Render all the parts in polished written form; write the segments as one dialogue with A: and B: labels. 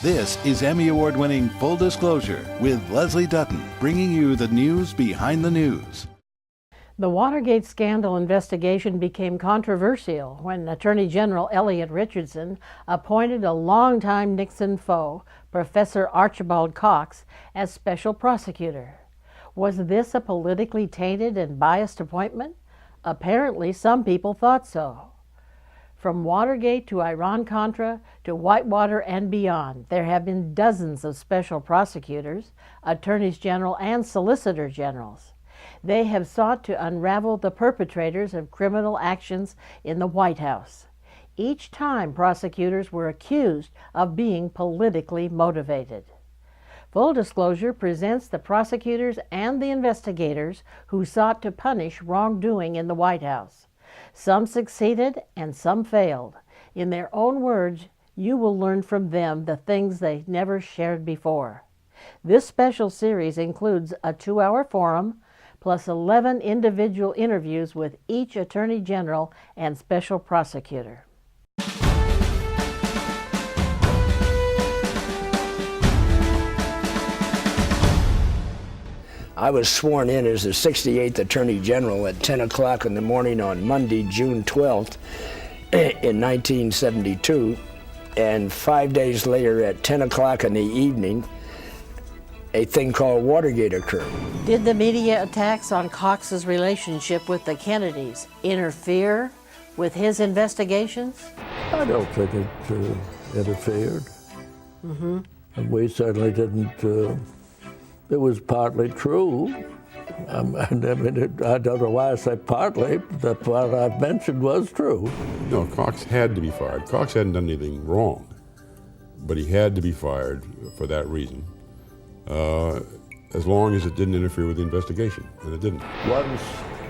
A: This is Emmy Award-winning Full Disclosure with Leslie Dutton, bringing you the news behind the news.
B: The Watergate scandal investigation became controversial when Attorney General Elliot Richardson appointed a longtime Nixon foe, Professor Archibald Cox, as special prosecutor. Was this a politically tainted and biased appointment? Apparently, some people thought so. From Watergate to Iran-Contra to Whitewater and beyond, there have been dozens of special prosecutors, attorneys general, and solicitor generals. They have sought to unravel the perpetrators of criminal actions in the White House. Each time, prosecutors were accused of being politically motivated. Full Disclosure presents the prosecutors and the investigators who sought to punish wrongdoing in the White House. Some succeeded and some failed. In their own words, you will learn from them the things they never shared before. This special series includes a 2-hour forum, plus 11 individual interviews with each Attorney General and Special Prosecutor.
C: I was sworn in as the 68th Attorney General at 10 o'clock in the morning on Monday, June 12th, in 1972, and 5 days later at 10 o'clock in the evening, a thing called Watergate occurred.
B: Did the media attacks on Cox's relationship with the Kennedys interfere with his investigations?
D: I don't think it interfered. And we certainly didn't. It was partly true. I don't know why I say partly, but what I've mentioned was true.
E: No, Cox had to be fired. Cox hadn't done anything wrong, but he had to be fired for that reason, as long as it didn't interfere with the investigation, and it didn't.
D: Once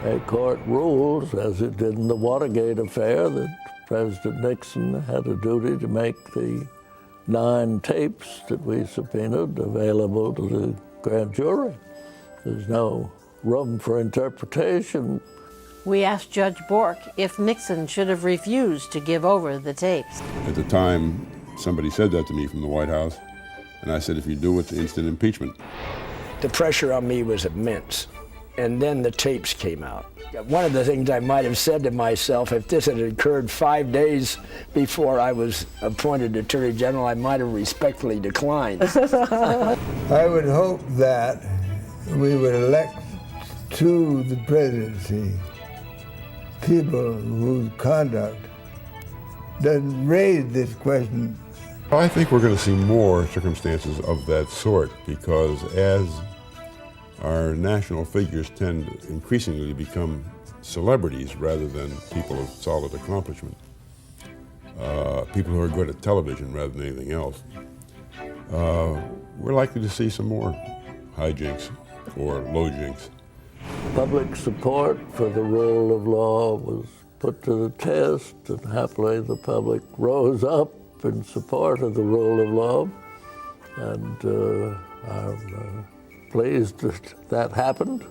D: a court rules, as it did in the Watergate affair, that President Nixon had a duty to make the 9 tapes that we subpoenaed available to the grand jury. There's no room for interpretation.
B: We asked Judge Bork if Nixon should have refused to give over the tapes.
E: At the time, somebody said that to me from the White House, and I said, if you do, it's instant impeachment.
C: The pressure on me was immense, and then the tapes came out. One of the things I might have said to myself, if this had occurred 5 days before I was appointed Attorney General, I might have respectfully declined.
F: I would hope that we would elect to the presidency people whose conduct doesn't raise this question.
E: I think we're going to see more circumstances of that sort, because as our national figures tend increasingly to become celebrities rather than people of solid accomplishment, people who are good at television rather than anything else, we're likely to see some more hijinks or low jinks.
D: Public support for the rule of law was put to the test, and happily the public rose up in support of the rule of law, and I'm pleased that happened,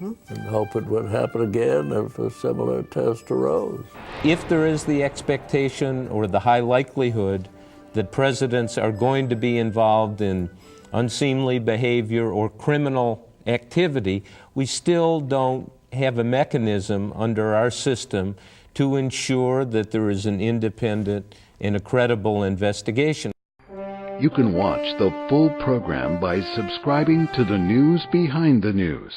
D: and hope it would happen again if a similar test arose.
G: If there is the expectation or the high likelihood that presidents are going to be involved in unseemly behavior or criminal activity, we still don't have a mechanism under our system to ensure that there is an independent and a credible investigation.
H: You can watch the full program by subscribing to the News Behind the News.